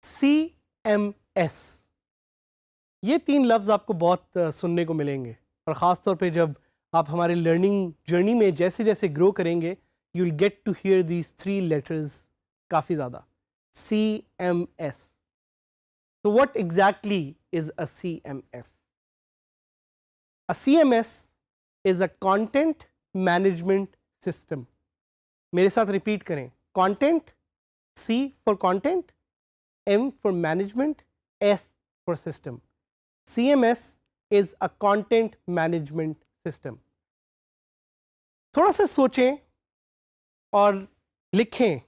CMS, ये 3 लफ्ज़ आपको बहुत सुनने को मिलेंगे और ख़ास तौर पे जब आप हमारे लर्निंग जर्नी में जैसे जैसे ग्रो करेंगे you will get to hear these 3 letters काफ़ी ज़्यादा। CMS, तो what exactly is a CMS? A CMS is a content management system. मेरे साथ रिपीट करें, content, C for content, M for management, S for system. CMS is a content management system. थोड़ा सा सोचें और लिखें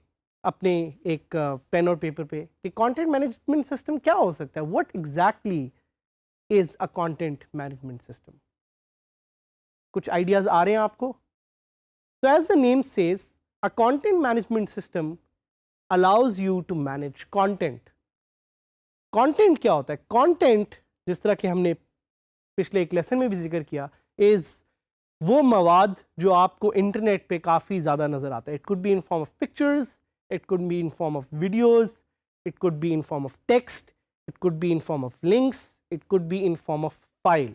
अपने एक पेन और पेपर पे कि कंटेंट मैनेजमेंट सिस्टम क्या हो सकता है, what exactly is a content management system. कुछ आइडियाज आ रहे हैं आपको? तो as the name says, a content management system allows you to manage content. Content क्या होता है? कंटेंट, जिस तरह के हमने पिछले एक लेसन में भी जिक्र किया, इज वो मवाद जो आपको इंटरनेट पे काफ़ी ज़्यादा नज़र आता है। It could be in form of pictures, it could be in form of videos, it could be in form of text, it could be in form of links, it could be in form of file.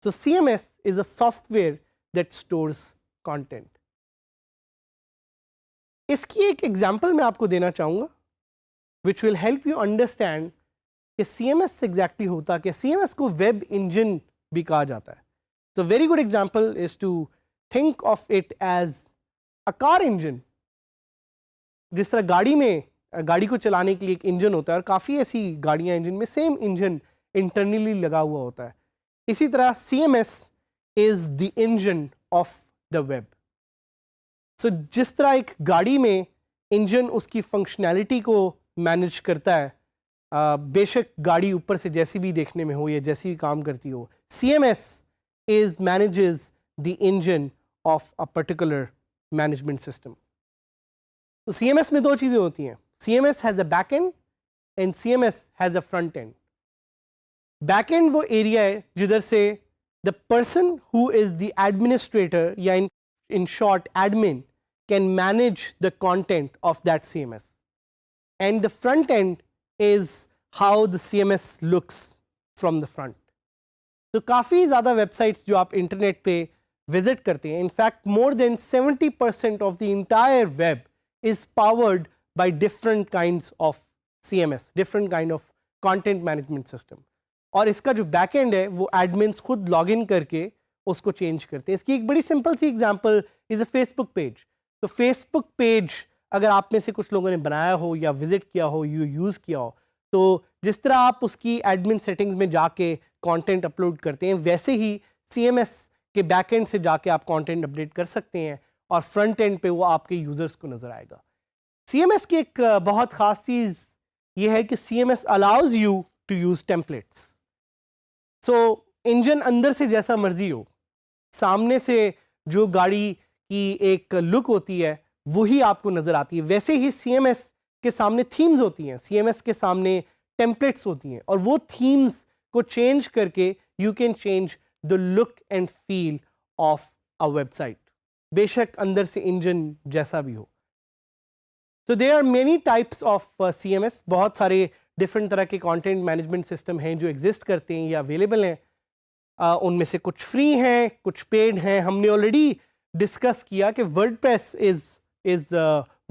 So CMS is a software that stores content. इसकी एक example मैं आपको देना चाहूँगा which will help you understand कि CMS exactly होता क्या। CMS को वेब इंजन भी कहा जाता है। So very good example is to think of it as a car engine. जिस तरह गाड़ी को चलाने के लिए एक इंजन होता है और काफ़ी ऐसी गाड़ियाँ इंजन में सेम इंजन इंटरनली लगा हुआ होता है, इसी तरह CMS is the engine of the web. So जिस तरह एक गाड़ी में इंजन उसकी फंक्शनैलिटी को मैनेज करता है, बेशक गाड़ी ऊपर से जैसी भी देखने में हो या जैसी भी काम करती हो, CMS is manages the engine of a particular management system. तो CMS में 2 चीज़ें होती हैं, CMS has a back end and CMS has a front end. Back end वो एरिया है जिधर से the person who is the administrator या in short admin can manage the content of that CMS, and the front end is how the CMS looks from the front. तो काफ़ी ज़्यादा websites जो आप इंटरनेट पे विजिट करते हैं, in fact more than 70% of the entire web is powered by different kinds of CMS, different kind of content management system. और इसका जो बैक एंड है वो एडमिन्स खुद लॉगिन करके उसको चेंज करते हैं। इसकी एक बड़ी सिंपल सी example is a Facebook page. तो फेसबुक पेज अगर आप में से कुछ लोगों ने बनाया हो या विजिट किया हो, यूज़ किया हो, तो जिस तरह आप उसकी एडमिन सेटिंग्स में जाके कंटेंट अपलोड करते हैं, वैसे ही CMS के बैक एंड से जाके आप कंटेंट अपडेट कर सकते हैं और फ्रंट एंड पे वो आपके यूज़र्स को नज़र आएगा। CMS की एक बहुत ख़ास चीज़ ये है कि CMS allows you to use templates. So engine अंदर से जैसा मर्जी हो, सामने से जो गाड़ी की एक लुक होती है वही आपको नज़र आती है, वैसे ही CMS के सामने थीम्स होती हैं, CMS के सामने टेम्पलेट्स होती हैं, और वो थीम्स को चेंज करके you can change the look and feel of a website, बेशक अंदर से इंजन जैसा भी हो। तो there are many types of CMS, बहुत सारे डिफरेंट तरह के कंटेंट मैनेजमेंट सिस्टम हैं जो एग्जिस्ट करते हैं या अवेलेबल हैं। उनमें से कुछ फ्री हैं, कुछ पेड हैं। हमने ऑलरेडी डिस्कस किया कि WordPress is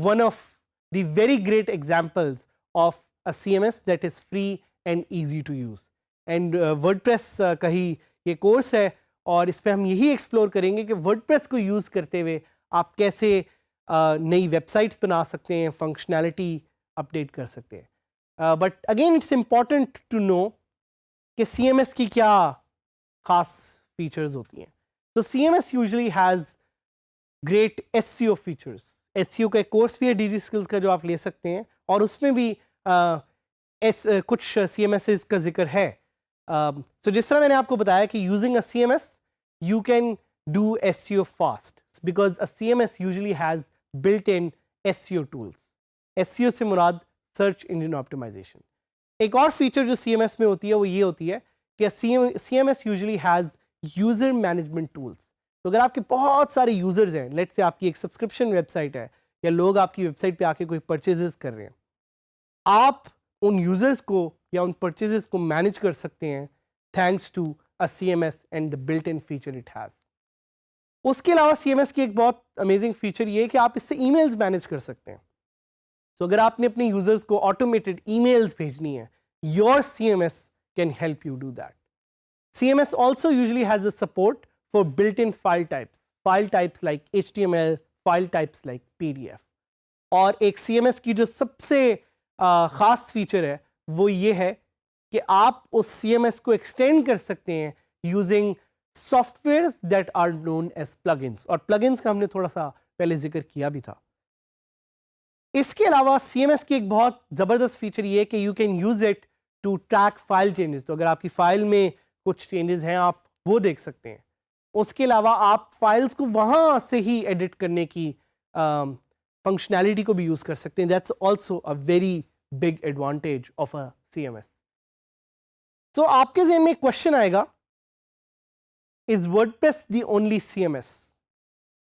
one of the very great examples of a CMS that is free and easy to use. And WordPress का ही ये कोर्स है और इस पर हम यही एक्सप्लोर करेंगे कि वर्डप्रेस को यूज़ करते हुए आप कैसे नई वेबसाइट्स बना सकते हैं, फंक्शनैलिटी अपडेट कर सकते हैं। But again it's important to know कि CMS की क्या ख़ास फीचर्स होती हैं। तो CMS usually has great SEO features. SEO का एक कोर्स भी है DG स्किल्स का जो आप ले सकते हैं, और उसमें भी कुछ CMS का जिक्र है। सो जिस तरह मैंने आपको बताया कि using a CMS you can do SEO fast because a CMS usually has built-in SEO tools. SEO से मुराद सर्च इंजन ऑप्टिमाइजेशन. एक और फीचर जो CMS में होती है वो ये होती है कि CMS usually has user management tools. तो अगर आपके बहुत सारे यूज़र्स हैं, लेट्स से आपकी एक सब्सक्रिप्शन वेबसाइट है या लोग आपकी वेबसाइट पे आके कोई परचेजेस कर रहे हैं, आप उन यूज़र्स को या उन परचेजेस को मैनेज कर सकते हैं thanks to a CMS and the built in feature it has. उसके अलावा CMS की एक बहुत अमेजिंग फीचर ये है कि आप इससे ईमेल्स मैनेज कर सकते हैं. तो अगर आपने अपने यूजर्स को ऑटोमेटेड ईमेल्स भेजनी है, your CMS can help you do that. CMS also usually has a support for built-in file types like HTML, file types like PDF. और एक CMS की जो सबसे ख़ास फीचर है वो ये है कि आप उस CMS को एक्सटेंड कर सकते हैं using softwares that are known as plugins. और प्लगइन्स का हमने थोड़ा सा पहले जिक्र किया भी था. इसके अलावा CMS की एक बहुत ज़बरदस्त फीचर ये है कि you can use it to track file changes. तो अगर आपकी फ़ाइल में कुछ चेंजेस हैं आप वो देख सकते हैं. उसके अलावा आप फाइल्स को वहाँ से ही एडिट करने की फंक्शनैलिटी को भी यूज़ कर सकते हैं. That's also a very big advantage of a CMS. तो आपके ज़हन में एक क्वेश्चन आएगा, is WordPress the only CMS?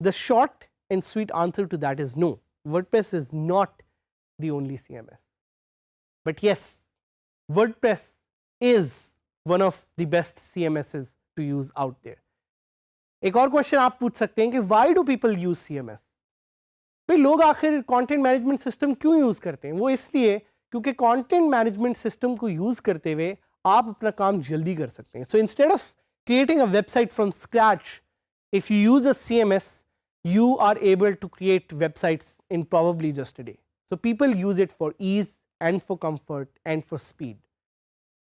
The short and sweet answer to that is no. WordPress is not the only CMS. But yes, WordPress is one of the best CMSs to use out there. एक और question आप पूछ सकते हैं कि why do people use CMS? भाई लोग आखिर कंटेंट मैनेजमेंट सिस्टम क्यों यूज़ करते हैं? वो इसलिए क्योंकि कंटेंट मैनेजमेंट सिस्टम को यूज़ करते हुए आप अपना काम जल्दी कर सकते हैं. So instead of creating a website from scratch, if you use a CMS, you are able to create websites in probably just a day. So people use it for ease and for comfort and for speed.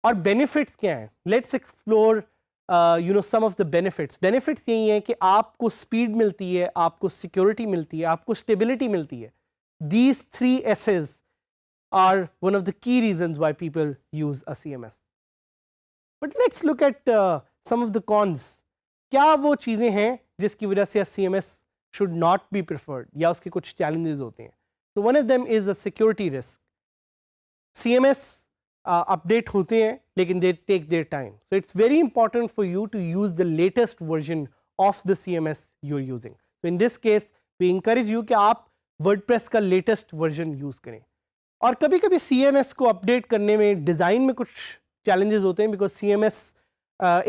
और benefits क्या हैं? Let's explore some of the benefits. Benefits यही हैं कि आपको speed मिलती है, आपको security मिलती है, आपको stability मिलती है. These 3 S's are one of the key reasons why people use a CMS. But let's look at some of the cons. क्या वो चीज़ें हैं जिसकी वजह से CMS should not be preferred या उसके कुछ challenges होते हैं? So one of them is a security risk. CMS update होते हैं लेकिन they take their time. So it's very important for you to use the latest version of the CMS you're using. So in this case we encourage you कि आप WordPress का latest version use करें. और कभी कभी CMS को update करने में डिज़ाइन में कुछ challenges होते हैं because CMS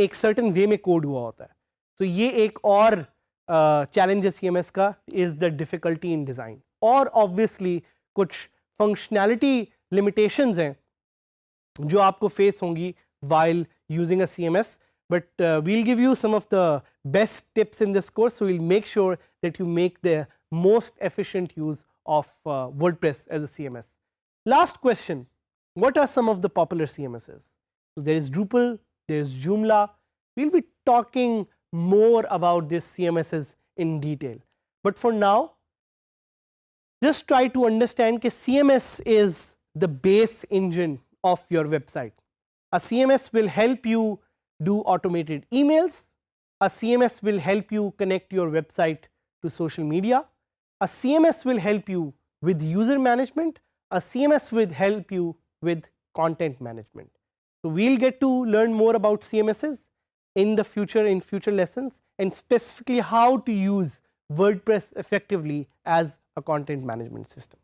एक certain way में कोड हुआ होता है. तो ये एक और चैलेंज है CMS का, is the difficulty in design. और ऑब्वियसली कुछ फंक्शनैलिटी लिमिटेशंस हैं जो आपको फेस होंगी while using a CMS. But we'll give you some of the best tips in this course, so we'll make sure that you make the most efficient use of WordPress as a CMS. Last question, what are some of the popular CMSs? So there is Drupal, there is Joomla. We'll be talking more about these CMSs in detail. But for now, just try to understand that CMS is the base engine of your website. A CMS will help you do automated emails. A CMS will help you connect your website to social media. A CMS will help you with user management. A CMS will help you with content management. So we'll get to learn more about CMSs in the future, in future lessons, and specifically how to use WordPress effectively as a content management system.